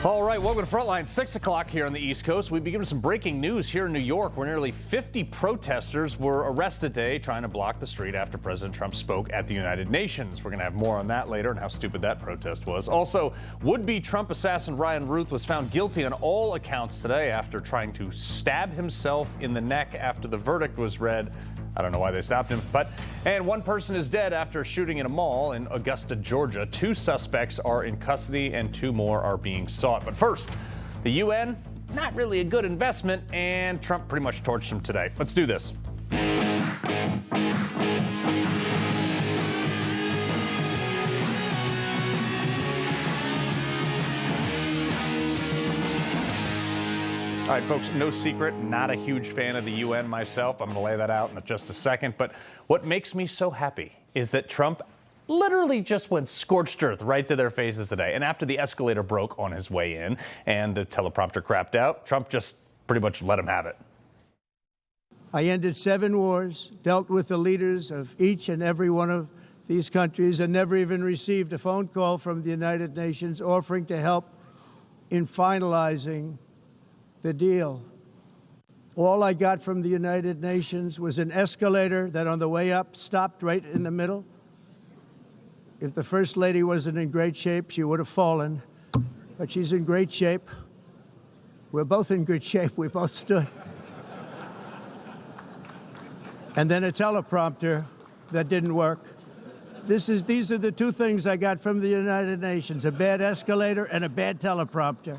All right, welcome to Frontline, 6 o'clock here on the East Coast. We begin with some breaking news here in New York, where nearly 50 protesters were arrested today trying to block the street after President Trump spoke at the United Nations. We're going to have more on that later and how stupid that protest was. Also, would-be Trump assassin Ryan Ruth was found guilty on all accounts today after trying to stab himself in the neck after the verdict was read. I don't know why they stopped him, and one person is dead after a shooting in a mall in Augusta, Georgia. 2 suspects are in custody and 2 more are being sought. But first, the UN, not really a good investment, and Trump pretty much torched him today. Let's do this. All right, folks, no secret, not a huge fan of the UN myself. I'm going to lay that out in just a second. But what makes me so happy is that Trump literally just went scorched earth right to their faces today. And after the escalator broke on his way in and the teleprompter crapped out, Trump just pretty much let him have it. I ended 7 wars, dealt with the leaders of each and every one of these countries, and never even received a phone call from the United Nations offering to help in finalizing the deal. All I got from the United Nations was an escalator that on the way up stopped right in the middle. If the First Lady wasn't in great shape, she would have fallen, but she's in great shape. We're both in good shape. We both stood. And then a teleprompter that didn't work. These are the 2 things I got from the United Nations, a bad escalator and a bad teleprompter.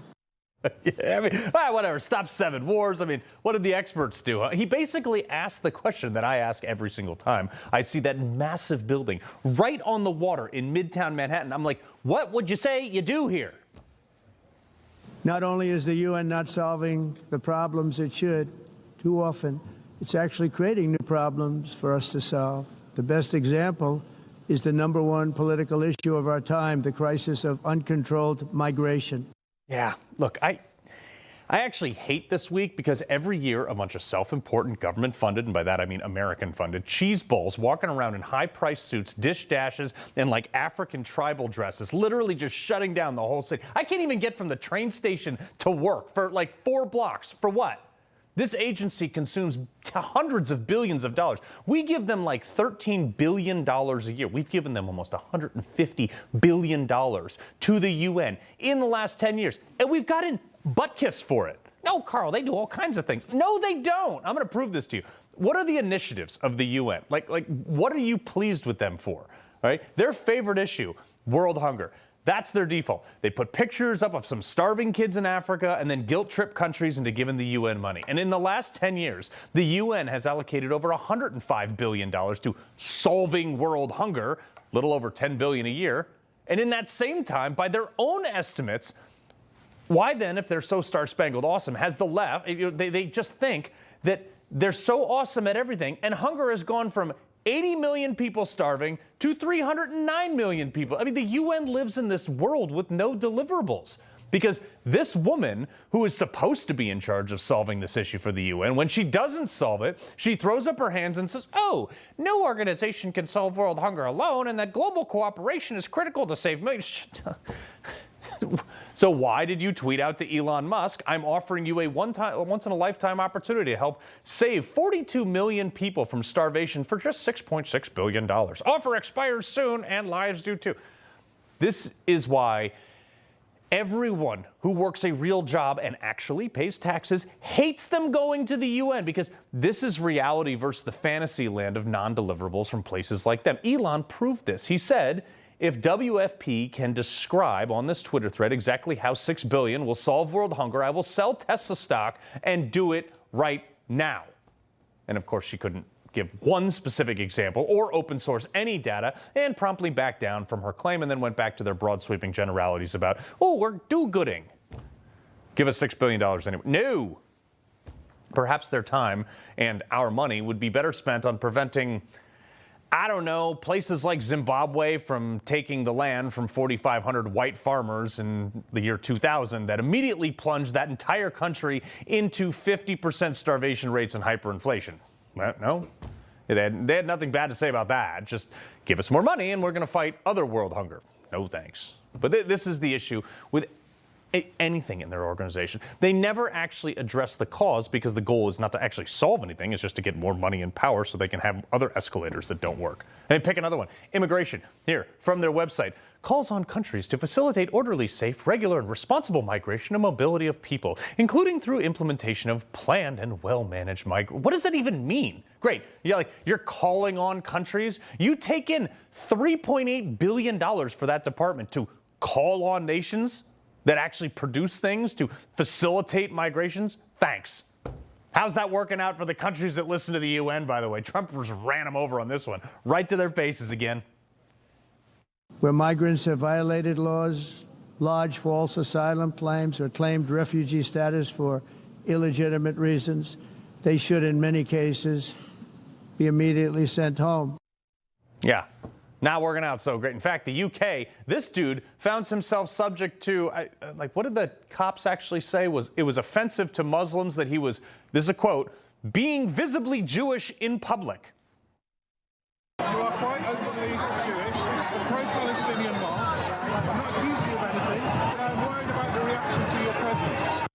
Yeah, I mean, whatever. Stop 7 wars. I mean, what did the experts do? He basically asked the question that I ask every single time I see that massive building right on the water in Midtown Manhattan. I'm like, what would you say you do here? Not only is the UN not solving the problems it should, too often, it's actually creating new problems for us to solve. The best example is the #1 political issue of our time, the crisis of uncontrolled migration. Yeah, look, I actually hate this week because every year a bunch of self-important government-funded, and by that I mean American-funded, cheese balls walking around in high-priced suits, dish dashes, and like African tribal dresses, literally just shutting down the whole city. I can't even get from the train station to work for like 4 blocks. For what? This agency consumes hundreds of billions of dollars. We give them like $13 billion a year. We've given them almost $150 billion to the UN in the last 10 years. And we've gotten butt kissed for it. No, Carl, they do all kinds of things. No, they don't. I'm going to prove this to you. What are the initiatives of the UN? Like what are you pleased with them for? All right? Their favorite issue, world hunger. That's their default. They put pictures up of some starving kids in Africa and then guilt-trip countries into giving the UN money. And in the last 10 years, the UN has allocated over $105 billion to solving world hunger, a little over $10 billion a year. And in that same time, by their own estimates, why then, if they're so star-spangled awesome, has the left, they just think that they're so awesome at everything, and hunger has gone from 80 million people starving to 309 million people. I mean, the UN lives in this world with no deliverables because this woman who is supposed to be in charge of solving this issue for the UN, when she doesn't solve it, she throws up her hands and says, oh, no organization can solve world hunger alone and that global cooperation is critical to save millions. So why did you tweet out to Elon Musk, I'm offering you a once-in-a-lifetime opportunity to help save 42 million people from starvation for just $6.6 billion. Offer expires soon and lives do too. This is why everyone who works a real job and actually pays taxes hates them going to the UN, because this is reality versus the fantasy land of non-deliverables from places like them. Elon proved this. He said, if WFP can describe on this Twitter thread exactly how $6 billion will solve world hunger, I will sell Tesla stock and do it right now. And of course, she couldn't give one specific example or open source any data, and promptly backed down from her claim and then went back to their broad sweeping generalities about, oh, we're do-gooding. Give us $6 billion anyway. No. Perhaps their time and our money would be better spent on preventing, I don't know, places like Zimbabwe from taking the land from 4,500 white farmers in the year 2000 that immediately plunged that entire country into 50% starvation rates and hyperinflation. No, they had nothing bad to say about that. Just give us more money and we're going to fight other world hunger. No thanks. But this is the issue with anything in their organization. They never actually address the cause because the goal is not to actually solve anything. It's just to get more money and power so they can have other escalators that don't work. And pick another one. Immigration. Here, from their website. Calls on countries to facilitate orderly, safe, regular, and responsible migration and mobility of people, including through implementation of planned and well-managed migration. What does that even mean? Great. You're calling on countries. You take in $3.8 billion for that department to call on nations that actually produce things to facilitate migrations? Thanks. How's that working out for the countries that listen to the UN, by the way? Trump just ran them over on this one. Right to their faces again. Where migrants have violated laws, lodged false asylum claims, or claimed refugee status for illegitimate reasons, they should, in many cases, be immediately sent home. Yeah. Not working out so great. In fact, the UK, this dude found himself subject to, what did the cops actually say? It was offensive to Muslims that he was, this is a quote, being visibly Jewish in public. You are quite openly Jewish, pro-Palestinian march. I'm not accusing you of anything, but I'm worried about the reaction to your presence.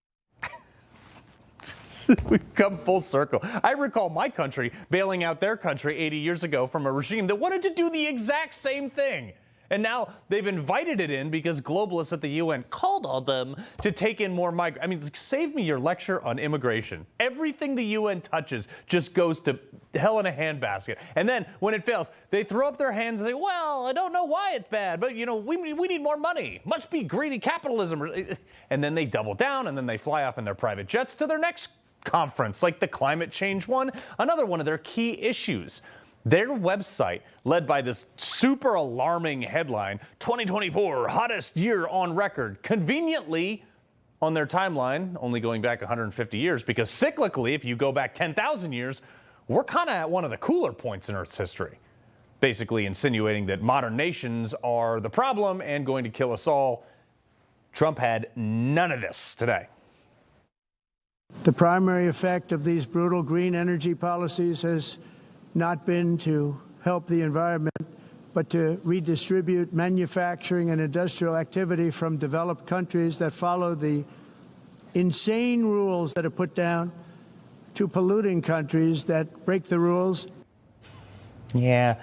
We've come full circle. I recall my country bailing out their country 80 years ago from a regime that wanted to do the exact same thing. And now they've invited it in because globalists at the UN called on them to take in more migrants. I mean, save me your lecture on immigration. Everything the UN touches just goes to hell in a handbasket. And then when it fails, they throw up their hands and say, well, I don't know why it's bad, but, we need more money. Must be greedy capitalism. And then they double down, and then they fly off in their private jets to their next conference, like the climate change one, another one of their key issues. Their website, led by this super alarming headline, 2024, hottest year on record, conveniently on their timeline, only going back 150 years, because cyclically, if you go back 10,000 years, we're kind of at one of the cooler points in Earth's history, basically insinuating that modern nations are the problem and going to kill us all. Trump had none of this today. The primary effect of these brutal green energy policies has not been to help the environment, but to redistribute manufacturing and industrial activity from developed countries that follow the insane rules that are put down to polluting countries that break the rules. Yeah.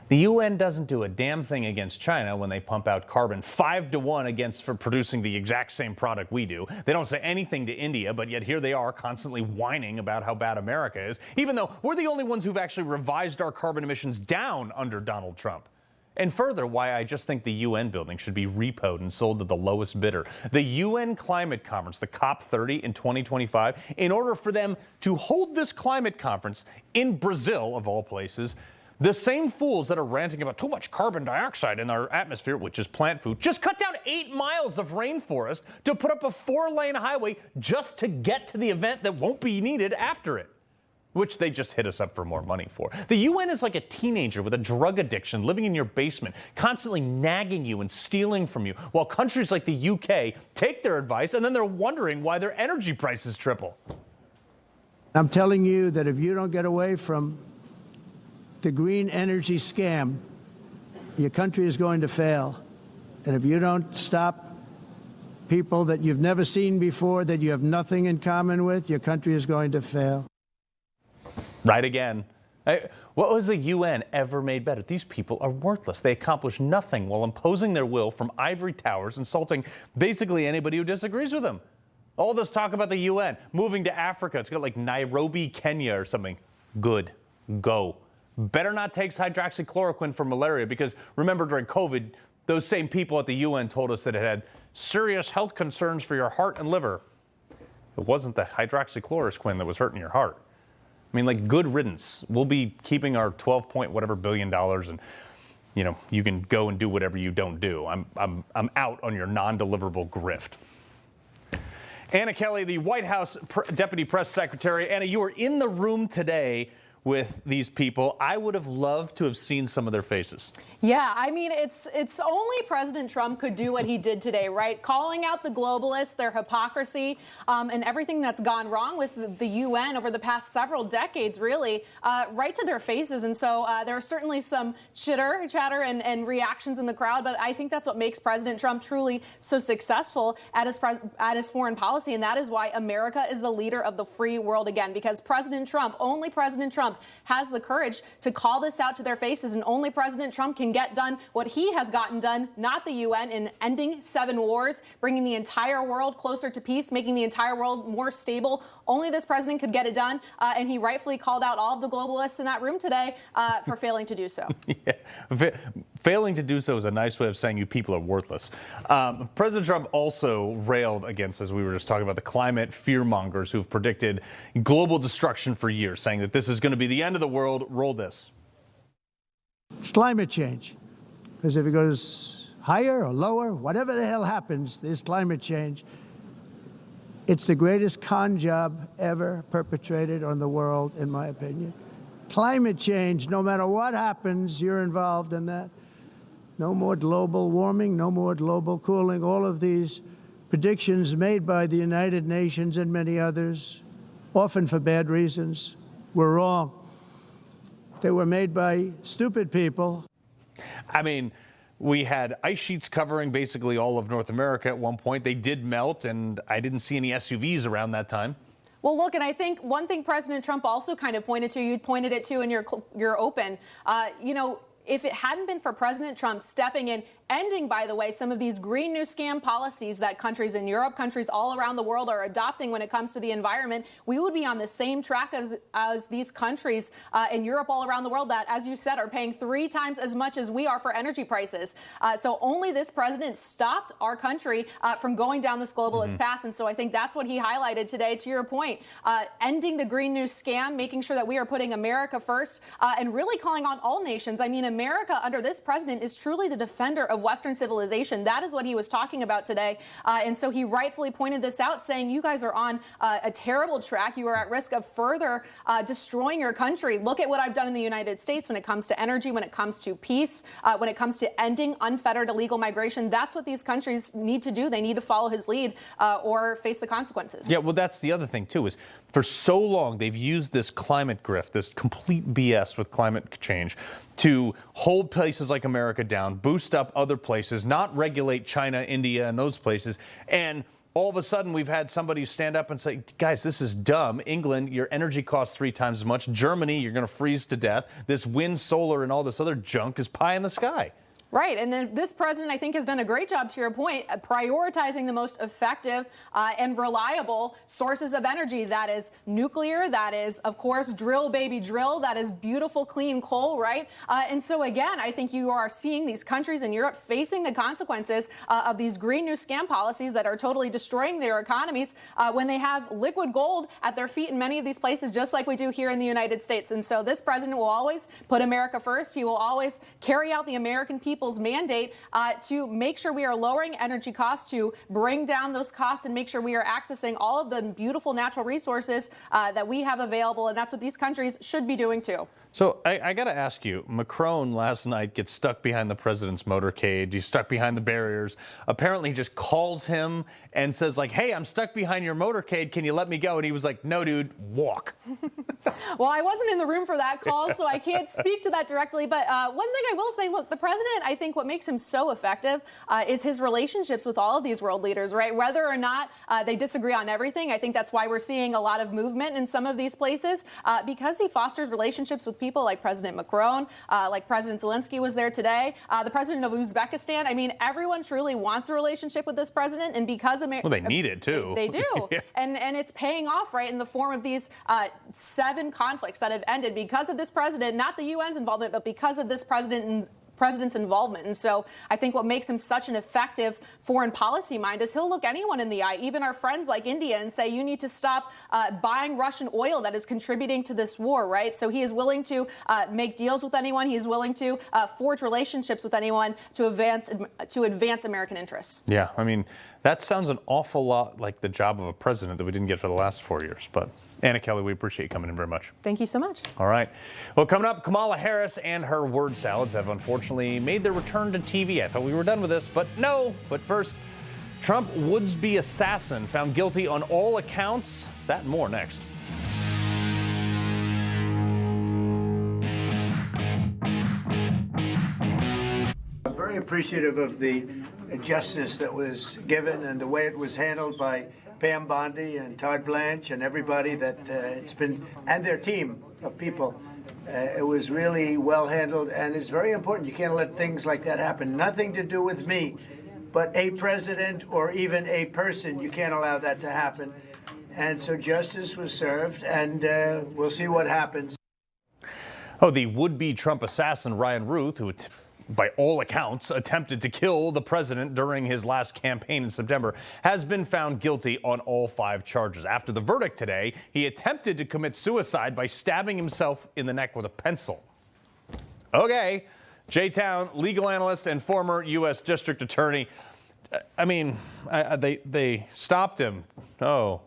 The UN doesn't do a damn thing against China when they pump out carbon 5-to-1 for producing the exact same product we do. They don't say anything to India, but yet here they are constantly whining about how bad America is, even though we're the only ones who've actually revised our carbon emissions down under Donald Trump. And further, why I just think the UN building should be repoed and sold to the lowest bidder. The UN Climate Conference, the COP30 in 2025, in order for them to hold this climate conference in Brazil, of all places, the same fools that are ranting about too much carbon dioxide in our atmosphere, which is plant food, just cut down 8 miles of rainforest to put up a 4-lane highway just to get to the event that won't be needed after it, which they just hit us up for more money for. The UN is like a teenager with a drug addiction living in your basement, constantly nagging you and stealing from you, while countries like the UK take their advice and then they're wondering why their energy prices triple. I'm telling you that if you don't get away from the green energy scam, your country is going to fail. And if you don't stop people that you've never seen before, that you have nothing in common with, your country is going to fail. Right again. What was the UN ever made better? These people are worthless. They accomplish nothing while imposing their will from ivory towers, insulting basically anybody who disagrees with them. All this talk about the UN, moving to Africa, it's got like Nairobi, Kenya or something. Good. Go. Better not take hydroxychloroquine for malaria, because remember during COVID, those same people at the UN told us that it had serious health concerns for your heart and liver. It wasn't the hydroxychloroquine that was hurting your heart. I mean, like, good riddance. We'll be keeping our 12 point whatever billion dollars, and you can go and do whatever you don't do. I'm out on your non-deliverable grift. Anna Kelly, the White House Deputy Press Secretary. Anna, you were in the room today with these people. I would have loved to have seen some of their faces. Yeah, I mean, it's only President Trump could do what he did today, right? Calling out the globalists, their hypocrisy, and everything that's gone wrong with the UN over the past several decades, really, right to their faces. And so there are certainly some chatter and reactions in the crowd, but I think that's what makes President Trump truly so successful at his foreign policy, and that is why America is the leader of the free world again, because President Trump, only President Trump, has the courage to call this out to their faces, and only President Trump can get done what he has gotten done, not the UN, in ending 7 wars, bringing the entire world closer to peace, making the entire world more stable. Only this president could get it done, and he rightfully called out all of the globalists in that room today for failing to do so. Yeah. Failing to do so is a nice way of saying you people are worthless. President Trump also railed against, as we were just talking about, the climate fearmongers who've predicted global destruction for years, saying that this is going to be the end of the world. Roll this. It's climate change. Because if it goes higher or lower, whatever the hell happens, there's climate change. It's the greatest con job ever perpetrated on the world, in my opinion. Climate change, no matter what happens, you're involved in that. No more global warming, no more global cooling. All of these predictions made by the United Nations and many others, often for bad reasons, were wrong. They were made by stupid people. I mean, we had ice sheets covering basically all of North America at one point. They did melt, and I didn't see any SUVs around that time. Well, look, and I think one thing President Trump also kind of pointed to, you pointed it to in your open, if it hadn't been for President Trump stepping in, ending, by the way, some of these Green New Scam policies that countries in Europe, countries all around the world are adopting when it comes to the environment, we would be on the same track as these countries in Europe all around the world that, as you said, are paying 3 times as much as we are for energy prices. So only this president stopped our country from going down this globalist path. And so I think that's what he highlighted today, to your point, ending the Green New Scam, making sure that we are putting America first, and really calling on all nations. I mean, America under this president is truly the defender of Western civilization. That is what he was talking about today. And so he rightfully pointed this out, saying you guys are on a terrible track. You are at risk of further destroying your country. Look at what I've done in the United States when it comes to energy, when it comes to peace, when it comes to ending unfettered illegal migration. That's what these countries need to do. They need to follow his lead or face the consequences. Yeah, well, that's the other thing, too, is for so long they've used this climate grift, this complete BS with climate change, to hold places like America down, boost up other places, not regulate China, India, and those places. And all of a sudden, we've had somebody stand up and say, guys, this is dumb. England, your energy costs 3 times as much. Germany, you're going to freeze to death. This wind, solar, and all this other junk is pie in the sky. Right. And then this president, I think, has done a great job, to your point, prioritizing the most effective and reliable sources of energy. That is nuclear. That is, of course, drill, baby, drill. That is beautiful, clean coal. Right. And so, again, I think you are seeing these countries in Europe facing the consequences of these Green New Scam policies that are totally destroying their economies when they have liquid gold at their feet in many of these places, just like we do here in the United States. And so this president will always put America first. He will always carry out the American people's mandate to make sure we are lowering energy costs, to bring down those costs and make sure we are accessing all of the beautiful natural resources that we have available. And that's what these countries should be doing too. So I got to ask you, Macron last night gets stuck behind the president's motorcade. He's stuck behind the barriers. Apparently he just calls him and says, like, hey, I'm stuck behind your motorcade. Can you let me go? And he was like, no, dude, walk. Well, I wasn't in the room for that call, so I can't speak to that directly. But one thing I will say, look, the president, I think what makes him so effective is his relationships with all of these world leaders, right? Whether or not they disagree on everything, I think that's why we're seeing a lot of movement in some of these places, because he fosters relationships with people like President Macron, like President Zelensky was there today, the president of Uzbekistan. I mean, everyone truly wants a relationship with this president, and because well, they need it too. They do, Yeah. and it's paying off, right, in the form of these 7 conflicts that have ended because of this president, not the UN's involvement, but because of this president's involvement. And so I think what makes him such an effective foreign policy mind is he'll look anyone in the eye, even our friends like India, and say, you need to stop buying Russian oil that is contributing to this war, right? So he is willing to make deals with anyone. He is willing to forge relationships with anyone to advance American interests. Yeah, I mean, that sounds an awful lot like the job of a president that we didn't get for the last 4 years, but Anna Kelly, we appreciate you coming in very much. Thank you so much. All right. Well, coming up, Kamala Harris and her word salads have unfortunately made their return to TV. I thought we were done with this, but no. But first, Trump would-be assassin found guilty on all accounts. That and more next. I'm very appreciative of the justice that was given and the way it was handled by Pam Bondi and Todd Blanche and everybody that it's been, and their team of people. It was really well handled, and it's very important. You can't let things like that happen. Nothing to do with me, but a president or even a person. You can't allow that to happen. And so justice was served, and we'll see what happens. Oh, the would-be Trump assassin Ryan Ruth, who by all accounts attempted to kill the president during his last campaign in September, has been found guilty on all 5 charges. After the verdict today, he attempted to commit suicide by stabbing himself in the neck with a pencil. Okay, J-Town legal analyst and former U.S. District Attorney. I mean, they stopped him. Oh.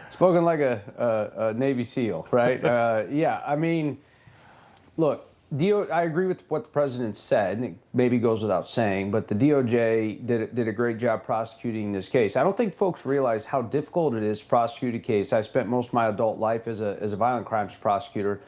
Spoken like a Navy SEAL, right? Yeah, I mean, look, I agree with what the president said, and it maybe goes without saying, but the DOJ did a great job prosecuting this case. I don't think folks realize how difficult it is to prosecute a case. I spent most of my adult life as a violent crimes prosecutor,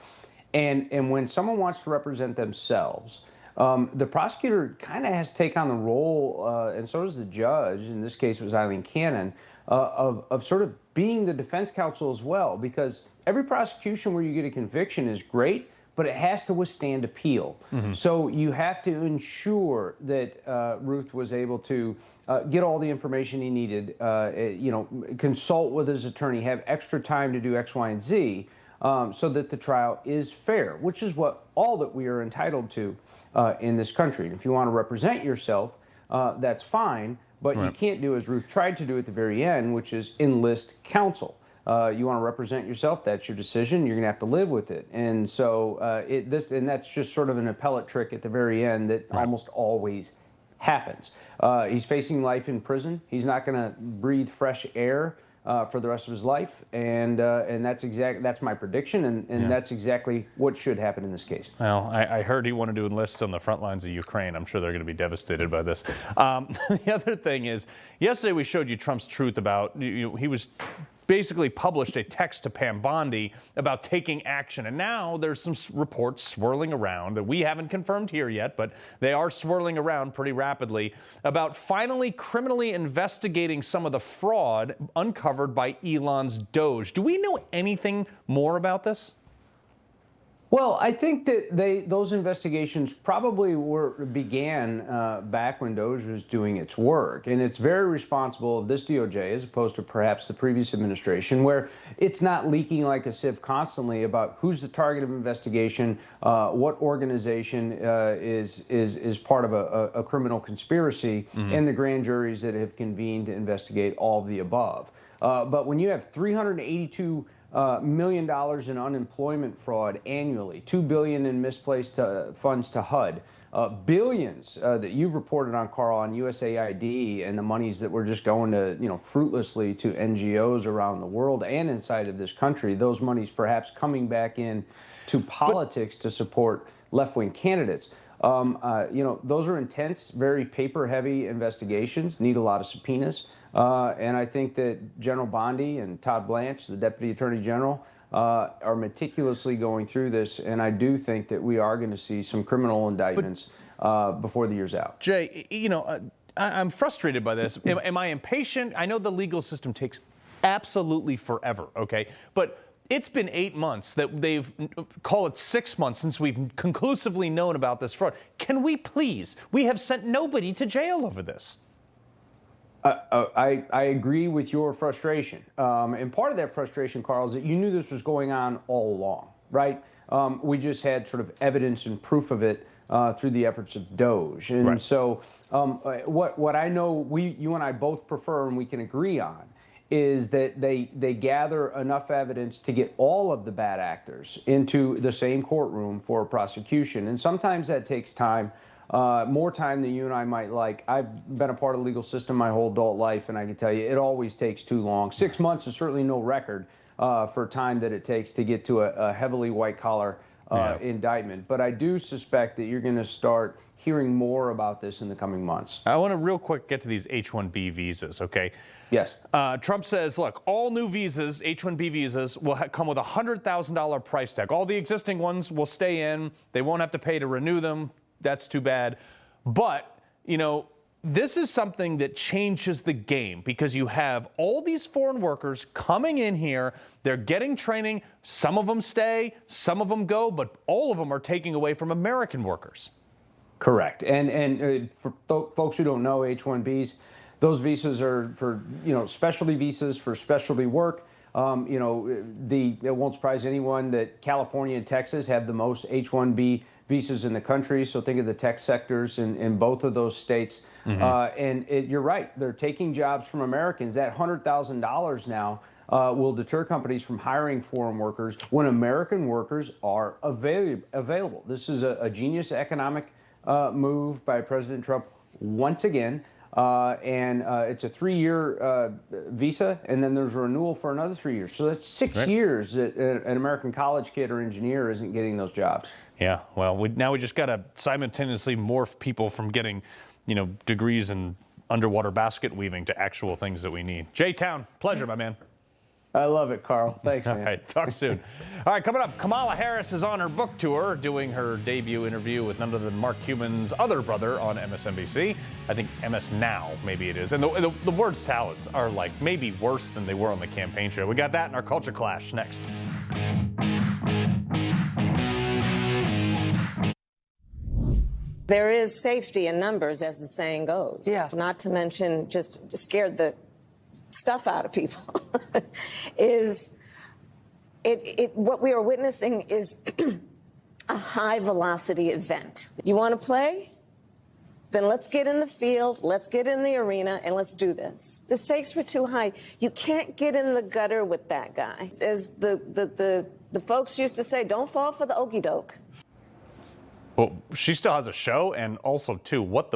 and when someone wants to represent themselves, the prosecutor kind of has to take on the role, and so does the judge, in this case it was Eileen Cannon, of sort of being the defense counsel as well, because every prosecution where you get a conviction is great, but it has to withstand appeal. So you have to ensure that Ruth was able to get all the information he needed, consult with his attorney, have extra time to do X, Y, and Z, so that the trial is fair, which is all that we are entitled to in this country. And if you want to represent yourself, that's fine, but you can't do as Ruth tried to do at the very end, which is enlist counsel. You want to represent yourself, that's your decision, you're going to have to live with it. And so and that's just sort of an appellate trick at the very end that almost always happens. He's facing life in prison. He's not going to breathe fresh air for the rest of his life, and that's my prediction, and that's exactly what should happen in this case. Well, I heard he wanted to enlist on the front lines of Ukraine. I'm sure they're going to be devastated by this. The other thing is, yesterday we showed you Trump's truth about, he was basically published a text to Pam Bondi about taking action. And now there's some reports swirling around that we haven't confirmed here yet, but they are swirling around pretty rapidly about finally criminally investigating some of the fraud uncovered by Elon's Doge. Do we know anything more about this? Well, I think that those investigations probably began back when Doge was doing its work, and it's very responsible of this DOJ as opposed to perhaps the previous administration, where it's not leaking like a sieve constantly about who's the target of investigation, what organization is part of a criminal conspiracy, and the grand juries that have convened to investigate all of the above. But when you have 382 $1 million in unemployment fraud annually, $2 billion in misplaced funds to HUD, billions that you've reported on, Carl, on USAID, and the monies that were just going to, fruitlessly to NGOs around the world and inside of this country. Those monies perhaps coming back in to politics to support left-wing candidates. Those are intense, very paper-heavy investigations, need a lot of subpoenas. And I think that General Bondi and Todd Blanche, the Deputy Attorney General, are meticulously going through this, and I do think that we are going to see some criminal indictments before the year's out. Jay, I'm frustrated by this. Am I impatient? I know the legal system takes absolutely forever, okay? But it's been 8 months that call it 6 months since we've conclusively known about this fraud. Can we please? We have sent nobody to jail over this. I agree with your frustration. And part of that frustration, Carl, is that you knew this was going on all along, right? We just had sort of evidence and proof of it through the efforts of Doge. And so what I know you and I both prefer and we can agree on is that they gather enough evidence to get all of the bad actors into the same courtroom for prosecution. And sometimes that takes time. more time than you and I might like. I've been a part of the legal system my whole adult life, and I can tell you it always takes too long. 6 months is certainly no record for time that it takes to get to a heavily white-collar indictment. But I do suspect that you're going to start hearing more about this in the coming months. I want to real quick get to these H-1B visas, okay? Yes. Trump says, look, all new visas, H-1B visas, will come with a $100,000 price tag. All the existing ones will stay in. They won't have to pay to renew them. That's too bad. But, you know, this is something that changes the game because you have all these foreign workers coming in here. They're getting training. Some of them stay, some of them go, but all of them are taking away from American workers. Correct. And for folks who don't know, H-1Bs, those visas are for, specialty visas for specialty work. It won't surprise anyone that California and Texas have the most H-1B visas in the country. So think of the tech sectors in both of those states. You're right. They're taking jobs from Americans. That $100,000 now will deter companies from hiring foreign workers when American workers are available. This is a genius economic move by President Trump once again. It's a 3-year visa, and then there's a renewal for another 3 years. So that's 6 years that an American college kid or engineer isn't getting those jobs. Yeah, well, now we just got to simultaneously morph people from getting, degrees in underwater basket weaving to actual things that we need. J-Town, pleasure, my man. I love it, Carl. Thanks, man. All right, talk soon. All right, coming up, Kamala Harris is on her book tour doing her debut interview with none other than Mark Cuban's other brother on MSNBC. I think MS Now, maybe it is. And the word salads are like maybe worse than they were on the campaign trail. We got that in our Culture Clash next. There is safety in numbers, as the saying goes. Yeah. Not to mention just scared the stuff out of people. What we are witnessing is a high velocity event. You want to play? Then let's get in the field, let's get in the arena, and let's do this. The stakes were too high. You can't get in the gutter with that guy. As the folks used to say, don't fall for the okie doke. Well, she still has a show, and also, too, what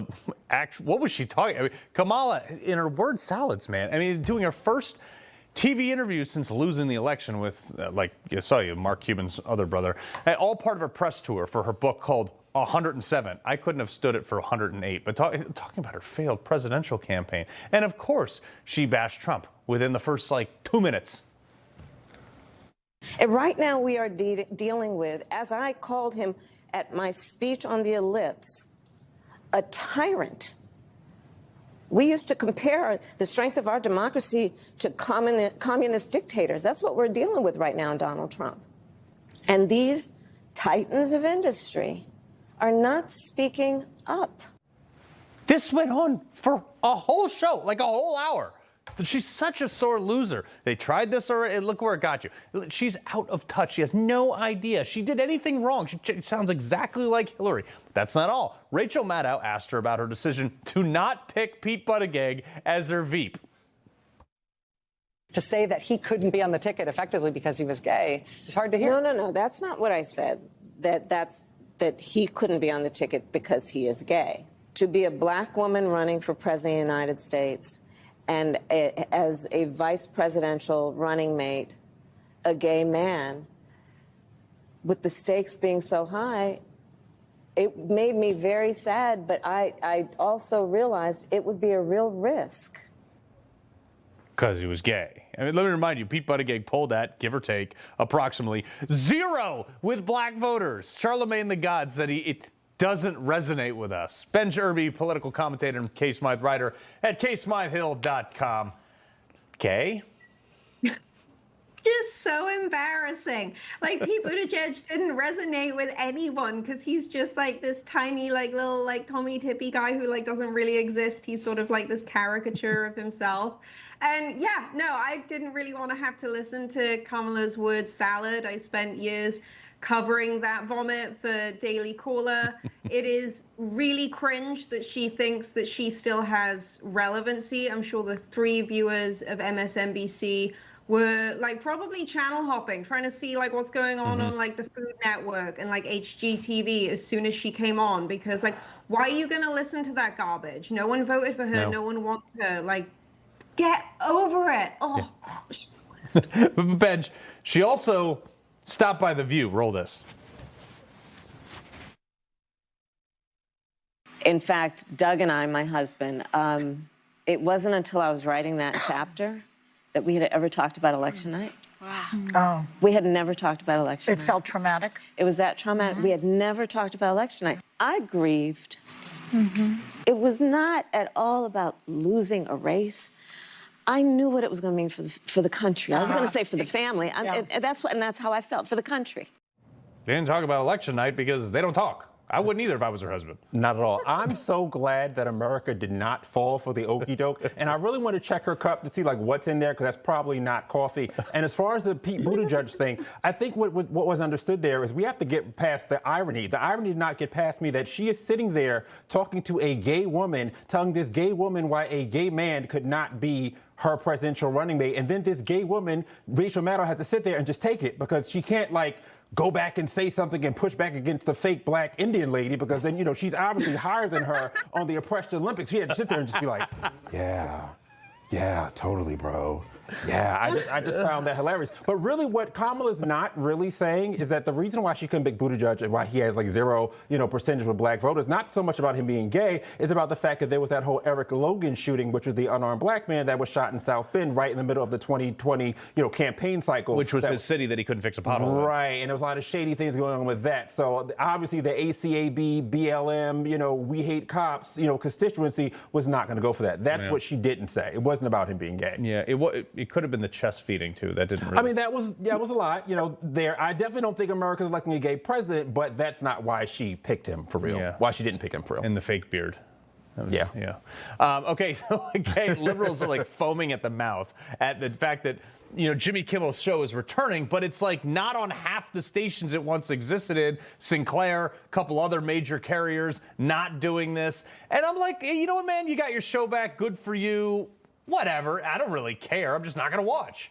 was she talking? I mean, Kamala, in her word salads, man. I mean, doing her first TV interview since losing the election with, Mark Cuban's other brother, and all part of her press tour for her book called 107. I couldn't have stood it for 108. But talking about her failed presidential campaign, and of course, she bashed Trump within the first 2 minutes. And right now, we are dealing with, as I called him at my speech on the ellipse, a tyrant. We used to compare the strength of our democracy to communist dictators. That's what we're dealing with right now in Donald Trump. And these titans of industry are not speaking up. This went on for a whole show, like a whole hour. She's such a sore loser. They tried this already. Look where it got you. She's out of touch. She has no idea she did anything wrong. She sounds exactly like Hillary. But that's not all. Rachel Maddow asked her about her decision to not pick Pete Buttigieg as her Veep. To say that he couldn't be on the ticket effectively because he was gay is hard to hear. No. That's not what I said. That he couldn't be on the ticket because he is gay. To be a black woman running for president of the United States and as a vice presidential running mate, a gay man, with the stakes being so high, it made me very sad, but I also realized it would be a real risk. Because he was gay. I mean, let me remind you, Pete Buttigieg polled at, give or take, approximately 0 with black voters. Charlemagne the God said it doesn't resonate with us. Ben Irby, political commentator and Kay Smythe writer at kaysmythehill.com. Kay? Just so embarrassing. Pete Buttigieg didn't resonate with anyone because he's just this tiny little Tommy Tippy guy who doesn't really exist. He's sort of this caricature of himself. And yeah, no, I didn't really want to have to listen to Kamala's word salad. I spent years covering that vomit for Daily Caller. It is really cringe that she thinks that she still has relevancy. I'm sure the 3 viewers of MSNBC were probably channel hopping, trying to see what's going on the Food Network and HGTV as soon as she came on, because Why are you going to listen to that garbage? No one voted for her. No one wants her. Like, get over it. Oh, God, she's the worst. Benj, she also stopped by The View. Roll this. In fact, Doug and I, my husband, it wasn't until I was writing that chapter that we had ever talked about election night. Wow. Oh. We had never talked about election night. It felt traumatic? It was that traumatic. We had never talked about election night. I grieved. It was not at all about losing a race. I knew what it was going to mean for the country. I was going to say for the family. And that's how I felt, for the country. They didn't talk about election night because they don't talk. I wouldn't either if I was her husband. Not at all. I'm so glad that America did not fall for the okie doke. And I really want to check her cup to see like what's in there, because that's probably not coffee. And as far as the Pete Buttigieg thing, I think what was understood there is we have to get past the irony. The irony did not get past me that she is sitting there talking to a gay woman, telling this gay woman why a gay man could not be her presidential running mate. And then this gay woman, Rachel Maddow, has to sit there and just take it because she can't like go back and say something and push back against the fake black Indian lady, because then, you know, she's obviously higher than her on the oppressed Olympics. She had to sit there and just be like, yeah, totally, bro. Yeah, I just found that hilarious. But really what Kamala's not really saying is that the reason why she couldn't pick Buttigieg and why he has like 0, percentage with black voters, not so much about him being gay, it's about the fact that there was that whole Eric Logan shooting, which was the unarmed black man that was shot in South Bend right in the middle of the 2020, campaign cycle. Which was his city that he couldn't fix a pothole. Right, and there was a lot of shady things going on with that. So obviously the ACAB, BLM, we hate cops, constituency was not going to go for that. That's what she didn't say. It wasn't about him being gay. Yeah, it could have been the chest feeding too. That didn't really. I mean, that was a lot. There. I definitely don't think America's electing a gay president, but that's not why she picked him for real. Yeah. Why she didn't pick him for real. And the fake beard. Yeah. Okay, so again, liberals are like foaming at the mouth at the fact that Jimmy Kimmel's show is returning, but it's like not on half the stations it once existed in. Sinclair, a couple other major carriers not doing this, and I'm like, hey, you know what, man? You got your show back. Good for you. Whatever. I don't really care. I'm just not going to watch.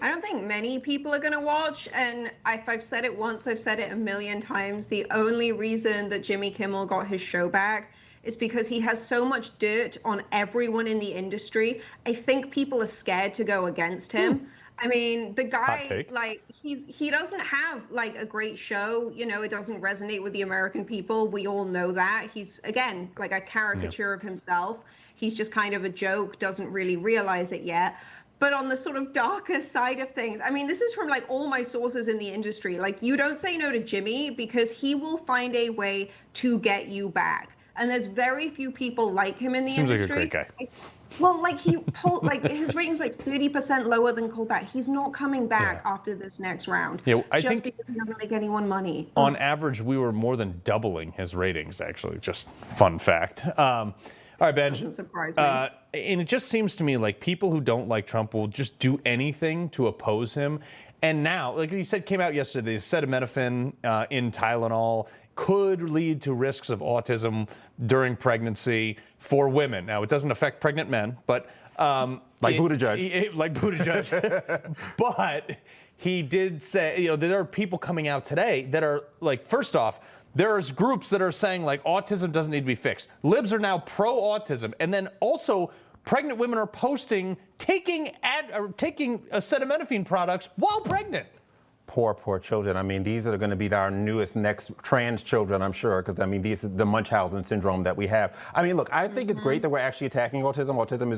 I don't think many people are going to watch. And if I've said it once, I've said it a million times. The only reason that Jimmy Kimmel got his show back is because he has so much dirt on everyone in the industry. I think people are scared to go against him. I mean, the guy, like, he doesn't have like a great show. It doesn't resonate with the American people. We all know that. He's, again, like a caricature of himself. He's just kind of a joke, doesn't really realize it yet. But on the sort of darker side of things, I mean, this is from like all my sources in the industry. Like, you don't say no to Jimmy because he will find a way to get you back. And there's very few people like him in the industry. Seems like a great guy. Well, like his rating's like 30% lower than Colbert. He's not coming back after this next round. Yeah, I think because he doesn't make anyone money. On average, we were more than doubling his ratings, actually. Just fun fact. All right, Benj. Doesn't surprise me. And it just seems to me like people who don't like Trump will just do anything to oppose him. And now, like you said, came out yesterday, acetaminophen in Tylenol could lead to risks of autism during pregnancy for women. Now, it doesn't affect pregnant men, but like Buttigieg. Like Buttigieg. But he did say, there are people coming out today that are like, first off, there's groups that are saying like autism doesn't need to be fixed. Libs are now pro-autism. And then also pregnant women are posting taking acetaminophen products while pregnant. Poor children. I mean, these are going to be our newest next trans children, I'm sure, because, I mean, these is the Munchausen syndrome that we have. I mean, look, I think it's great that we're actually attacking autism. Autism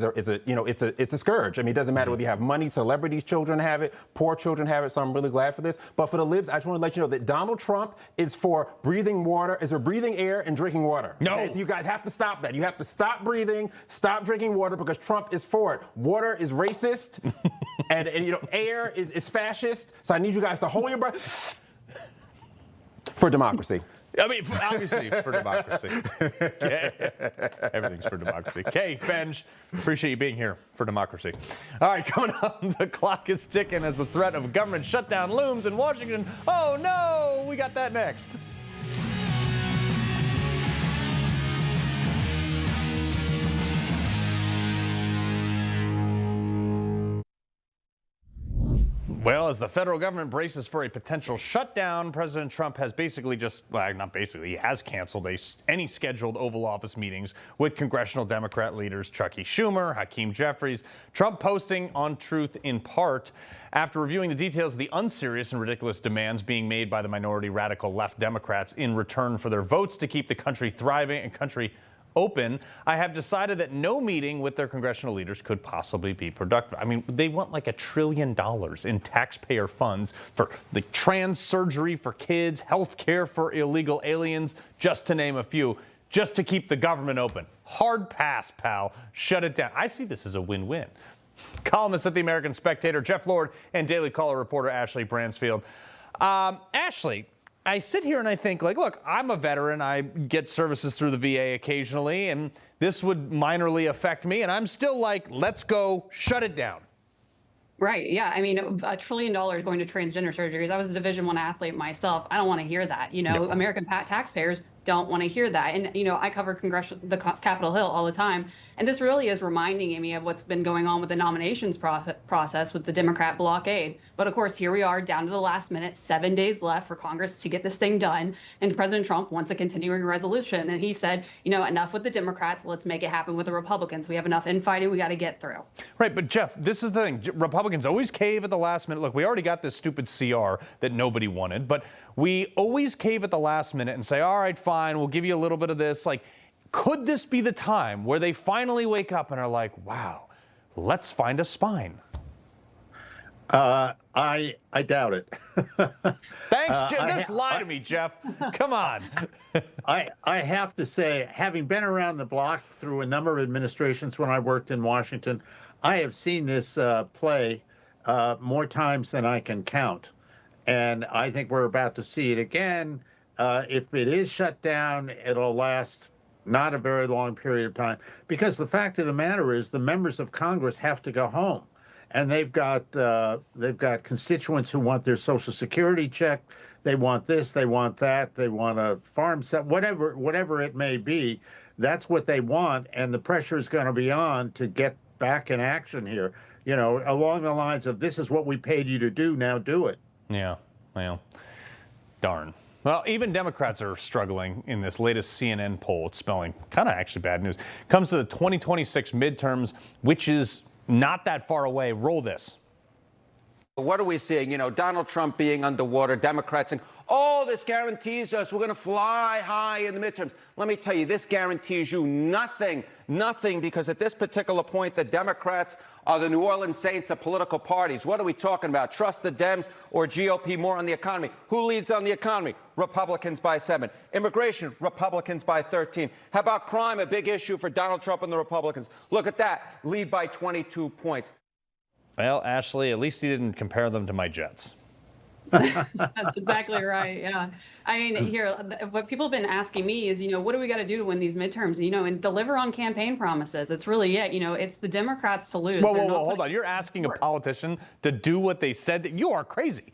is a scourge. I mean, it doesn't matter whether you have money, celebrities' children have it, poor children have it, so I'm really glad for this. But for the libs, I just want to let you know that Donald Trump is for breathing air and drinking water. No. Okay? So you guys have to stop that. You have to stop breathing, stop drinking water, because Trump is for it. Water is racist, and air is fascist, so I need you guys to hold your breath for democracy. I mean, obviously for democracy. Okay. Everything's for democracy. Okay, Benj, appreciate you being here for democracy. All right, coming up, the clock is ticking as the threat of government shutdown looms in Washington. Oh no, we got that next. Well, as the federal government braces for a potential shutdown, President Trump has basically he has canceled any scheduled Oval Office meetings with congressional Democrat leaders Chucky Schumer, Hakeem Jeffries. Trump posting on Truth in part after reviewing the details of the unserious and ridiculous demands being made by the minority radical left Democrats in return for their votes to keep the country thriving and country open. I have decided that no meeting with their congressional leaders could possibly be productive. I mean, they want like $1 trillion in taxpayer funds for the trans surgery for kids, health care for illegal aliens, just to name a few, just to keep the government open. Hard pass, pal. Shut it down. I see this as a win-win. Columnist at the American Spectator, Jeff Lord, and Daily Caller reporter Ashley Bransfield. Ashley, I sit here and I think, look, I'm a veteran. I get services through the VA occasionally, and this would minorly affect me. And I'm still like, let's go shut it down. Right. Yeah. I mean, $1 trillion going to transgender surgeries. I was a Division I athlete myself. I don't want to hear that. No. American taxpayers don't want to hear that. And, I cover the Capitol Hill all the time. And this really is reminding me of what's been going on with the nominations process with the Democrat blockade. But of course, here we are down to the last minute, 7 days left for Congress to get this thing done. And President Trump wants a continuing resolution. And he said, enough with the Democrats. Let's make it happen with the Republicans. We have enough infighting we got to get through. Right. But Jeff, this is the thing. Republicans always cave at the last minute. Look, we already got this stupid CR that nobody wanted, but we always cave at the last minute and say, all right, fine, we'll give you a little bit of this. Could this be the time where they finally wake up and are like, wow, let's find a spine? I doubt it. Thanks, Jeff. Just lie to me, Jeff. Come on. I have to say, having been around the block through a number of administrations when I worked in Washington, I have seen this play more times than I can count. And I think we're about to see it again. If it is shut down, it'll last not a very long period of time, because the fact of the matter is the members of Congress have to go home, and they've got constituents who want their Social Security checked. They want this, they want that, they want a farm set, whatever it may be. That's what they want, and the pressure is going to be on to get back in action here. Along the lines of, this is what we paid you to do, now do it. Yeah, well, darn. Well, even Democrats are struggling in this latest CNN poll. It's spelling kind of actually bad news. Comes to the 2026 midterms, which is not that far away. Roll this. What are we seeing? Donald Trump being underwater, Democrats saying, oh, this guarantees us we're going to fly high in the midterms. Let me tell you, this guarantees you nothing, because at this particular point, the Democrats are the New Orleans Saints of political parties. What are we talking about? Trust the Dems or GOP more on the economy? Who leads on the economy? Republicans by 7. Immigration, Republicans by 13. How about crime? A big issue for Donald Trump and the Republicans. Look at that. Lead by 22 points. Well, Ashley, at least he didn't compare them to my Jets. That's exactly right. Yeah. I mean, here, what people have been asking me is, what do we got to do to win these midterms? And deliver on campaign promises. It's really it. It's the Democrats to lose. Whoa, hold on. You're asking a politician to do what they said? You are crazy.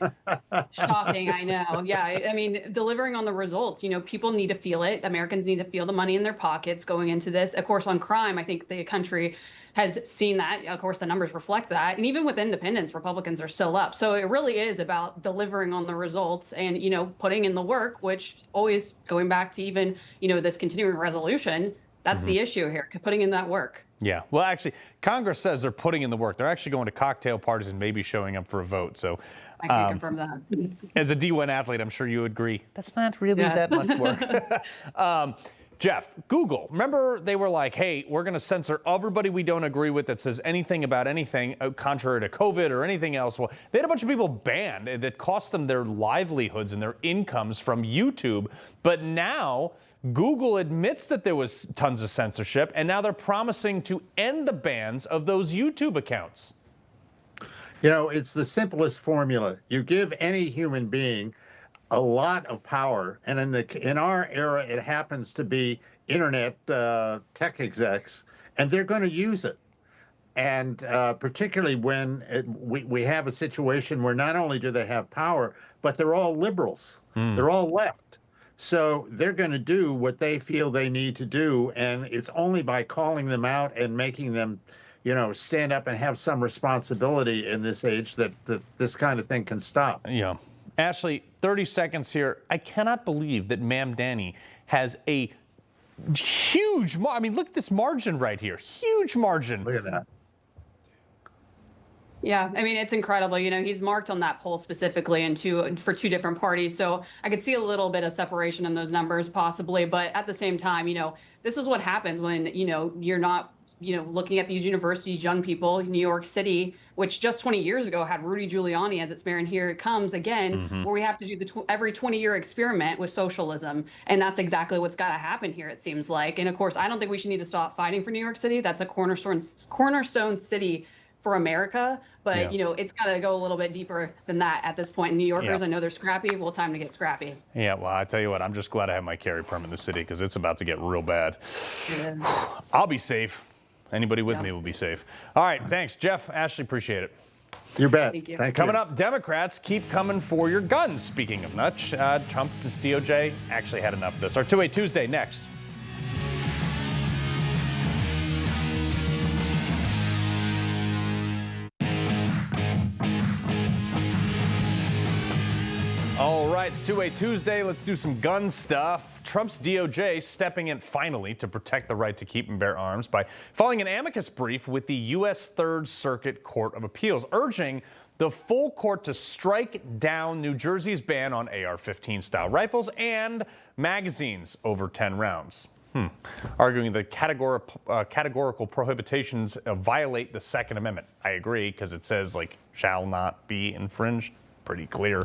Shocking, I know. Yeah, I mean, delivering on the results. People need to feel it. Americans need to feel the money in their pockets going into this. Of course, on crime, I think the country has seen that. Of course, the numbers reflect that. And even with independents, Republicans are still up. So it really is about delivering on the results and, putting in the work, which always going back to even, this continuing resolution, that's the issue here, putting in that work. Yeah. Well, actually, Congress says they're putting in the work. They're actually going to cocktail parties and maybe showing up for a vote. So I can confirm that. As a D1 athlete, I'm sure you would agree. That's not really that much work. Jeff, Google, remember they were like, hey, we're going to censor everybody we don't agree with that says anything about anything contrary to COVID or anything else. Well, they had a bunch of people banned that cost them their livelihoods and their incomes from YouTube. But now Google admits that there was tons of censorship, and now they're promising to end the bans of those YouTube accounts. It's the simplest formula. You give any human being a lot of power, and in our era, it happens to be internet tech execs, and they're going to use it. And particularly when we have a situation where not only do they have power, but they're all liberals. They're all left. So they're going to do what they feel they need to do, and it's only by calling them out and making them, stand up and have some responsibility in this age that this kind of thing can stop. Yeah. Ashley, 30 seconds here. I cannot believe that Ma'am Danny has a huge, I mean, look at this margin right here. Huge margin. Look at that. Yeah, I mean, it's incredible. He's marked on that poll specifically for two different parties. So I could see a little bit of separation in those numbers possibly. But at the same time, this is what happens when, you're not, looking at these universities, young people, New York City, which just 20 years ago had Rudy Giuliani as its mayor. And here it comes again, where we have to do every 20-year experiment with socialism. And that's exactly what's got to happen here, it seems like. And of course, I don't think we should need to stop fighting for New York City. That's a cornerstone city for America, but it's got to go a little bit deeper than that at this point. And New Yorkers, I know they're scrappy. Well, time to get scrappy. Yeah, well, I tell you what, I'm just glad I have my carry permit in the city because it's about to get real bad. I'll be safe. Anybody with me will be safe. All right, thanks, Jeff. Ashley, appreciate it. You bet. Thank you. Coming up, Democrats keep coming for your guns. Speaking of nuts, Trump and his DOJ actually had enough of this. Our 2-8 Tuesday next. All right, it's 2-8 Tuesday. Let's do some gun stuff. Trump's DOJ stepping in finally to protect the right to keep and bear arms by filing an amicus brief with the U.S. Third Circuit Court of Appeals, urging the full court to strike down New Jersey's ban on AR-15 style rifles and magazines over 10 rounds. Arguing the categorical prohibitions violate the Second Amendment. I agree, because it says, shall not be infringed. Pretty clear.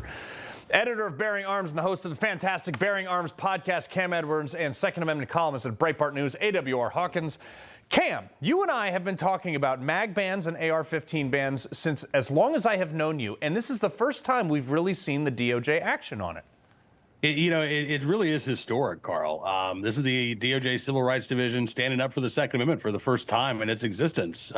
Editor of Bearing Arms and the host of the fantastic Bearing Arms podcast, Cam Edwards, and Second Amendment columnist at Breitbart News, AWR Hawkins. Cam, you and I have been talking about mag bans and AR-15 bans since as long as I have known you, and this is the first time we've really seen the DOJ action on it. It really is historic, Carl. This is the DOJ Civil Rights Division standing up for the Second Amendment for the first time in its existence.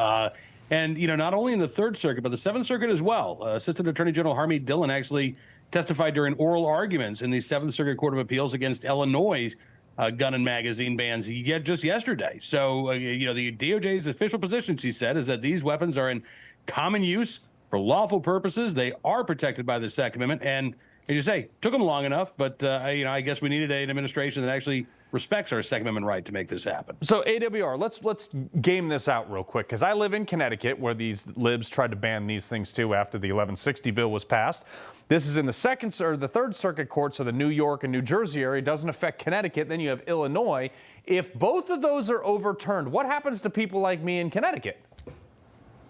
And, not only in the Third Circuit, but the Seventh Circuit as well. Assistant Attorney General Harmeet Dillon actually testified during oral arguments in the Seventh Circuit Court of Appeals against Illinois' gun and magazine bans just yesterday. So, the DOJ's official position, she said, is that these weapons are in common use for lawful purposes. They are protected by the Second Amendment. And as you say, took them long enough, but I guess we needed an administration that actually respects our Second Amendment right to make this happen. So AWR, let's game this out real quick, because I live in Connecticut, where these libs tried to ban these things too after the 1160 bill was passed. This is in the Third Circuit Court, so the New York and New Jersey area doesn't affect Connecticut. Then you have Illinois. If both of those are overturned, what happens to people like me in Connecticut?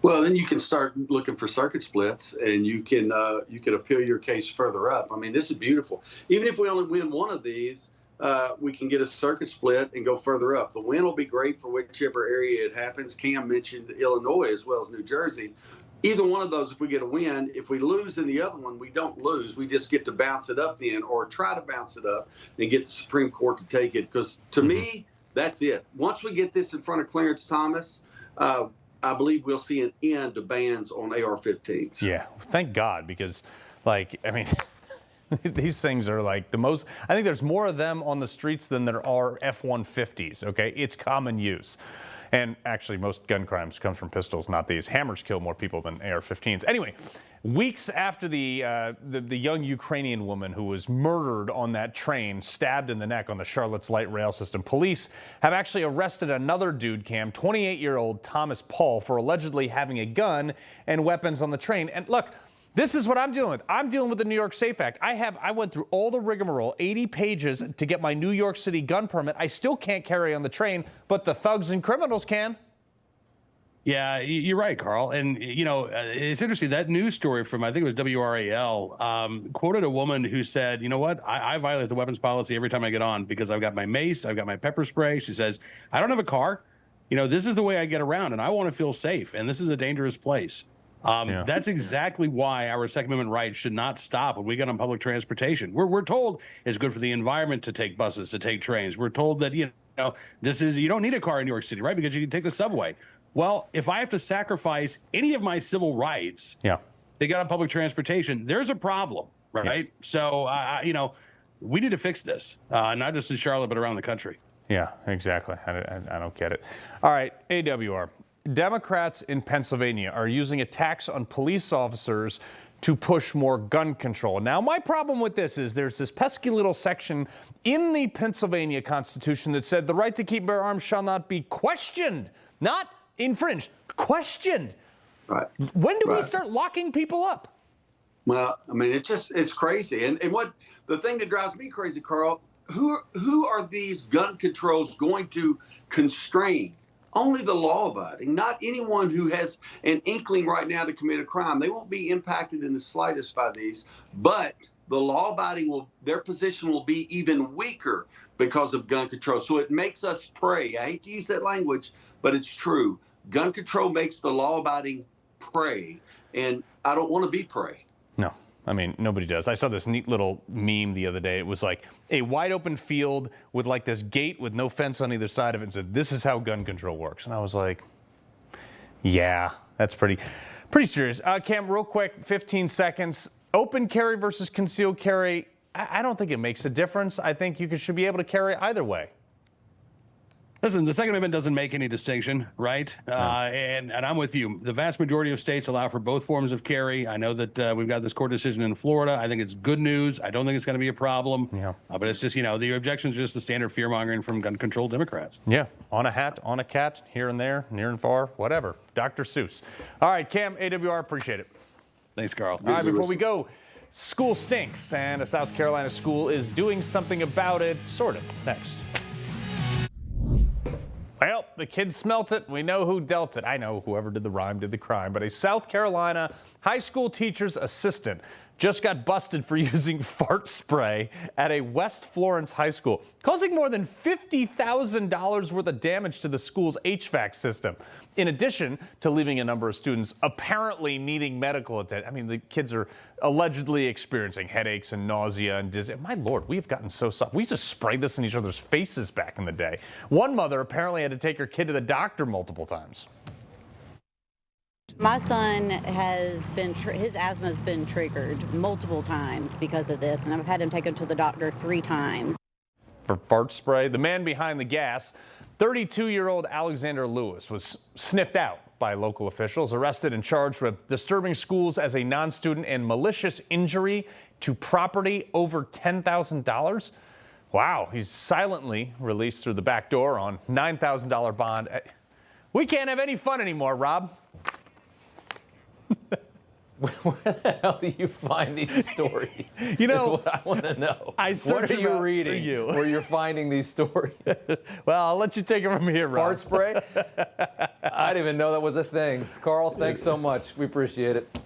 Well, then you can start looking for circuit splits, and you can appeal your case further up. I mean, this is beautiful. Even if we only win one of these, we can get a circuit split and go further up. The win will be great for whichever area it happens. Cam mentioned Illinois as well as New Jersey. Either one of those, if we get a win, if we lose in the other one, we don't lose. We just get to bounce it up then, or try to bounce it up and get the Supreme Court to take it. Because to me, that's it. Once we get this in front of Clarence Thomas, I believe we'll see an end to bans on AR-15s. Yeah, thank God, because, these things are the most. I think there's more of them on the streets than there are F-150s. Okay, it's common use. And actually, most gun crimes come from pistols, not these. Hammers kill more people than AR-15s. Anyway, weeks after the young Ukrainian woman who was murdered on that train, stabbed in the neck on the Charlotte's light rail system, police have actually arrested another dude, Cam, 28-year-old Thomas Paul, for allegedly having a gun and weapons on the train. And look, this is what I'm dealing with. I'm dealing with the New York SAFE Act. I went through all the rigmarole, 80 pages, to get my New York City gun permit. I still can't carry on the train, but the thugs and criminals can. Yeah, you're right, Carl. And, it's interesting. That news story from, I think it was WRAL, quoted a woman who said, you know what, I violate the weapons policy every time I get on because I've got my mace, I've got my pepper spray. She says, I don't have a car. This is the way I get around, and I want to feel safe. And this is a dangerous place. That's exactly why our Second Amendment rights should not stop when we get on public transportation. We're told it's good for the environment to take buses, to take trains. We're told that, you don't need a car in New York City, right? Because you can take the subway. Well, if I have to sacrifice any of my civil rights to get on public transportation, there's a problem, right? Yeah. So, we need to fix this, not just in Charlotte, but around the country. Yeah, exactly. I don't get it. All right, AWR. Democrats in Pennsylvania are using a tax on police officers to push more gun control. Now, my problem with this is there's this pesky little section in the Pennsylvania Constitution that said the right to keep bear arms shall not be questioned, not infringed, questioned. Right. When do we start locking people up? Well, I mean, it's crazy. And what the thing that drives me crazy, Carl, who are these gun controls going to constrain? Only the law-abiding, not anyone who has an inkling right now to commit a crime. They won't be impacted in the slightest by these, but the law-abiding their position will be even weaker because of gun control. So it makes us pray. I hate to use that language, but it's true. Gun control makes the law-abiding prey, and I don't want to be prey. No. I mean, nobody does. I saw this neat little meme the other day. It was like a wide open field with like this gate with no fence on either side of it and said, this is how gun control works. And I was like, yeah, that's pretty serious. Cam, real quick, 15 seconds. Open carry versus concealed carry. I don't think it makes a difference. I think you should be able to carry either way. Listen, the Second Amendment doesn't make any distinction, right? No. And I'm with you. The vast majority of states allow for both forms of carry. I know that we've got this court decision in Florida. I think it's good news. I don't think it's going to be a problem. Yeah. But it's just, the objection is just the standard fear-mongering from gun control Democrats. Yeah, on a hat, on a cat, here and there, near and far, whatever. Dr. Seuss. All right, Cam, AWR, appreciate it. Thanks, Carl. All right, before we go, school stinks, and a South Carolina school is doing something about it, sort of, next. Well, the kids smelt it. We know who dealt it. I know whoever did the rhyme did the crime. But a South Carolina high school teacher's assistant just got busted for using fart spray at a West Florence high school, causing more than $50,000 worth of damage to the school's HVAC system, in addition to leaving a number of students apparently needing medical attention. I mean, the kids are allegedly experiencing headaches and nausea and dizziness. My Lord, we've gotten so soft. We used to spray this in each other's faces back in the day. One mother apparently had to take her kid to the doctor multiple times. My son has been, his asthma has been triggered multiple times because of this, and I've had him taken to the doctor 3 times. For fart spray, the man behind the gas, 32-year-old Alexander Lewis, was sniffed out by local officials, arrested and charged with disturbing schools as a non-student and malicious injury to property over $10,000. Wow, he's silently released through the back door on $9,000 bond. We can't have any fun anymore, Rob. Where the hell do you find these stories? You know, is what I want to know. What are you reading where you're finding these stories? Well, I'll let you take it from here, Rob. Fart spray? I didn't even know that was a thing. Carl, thanks so much. We appreciate it.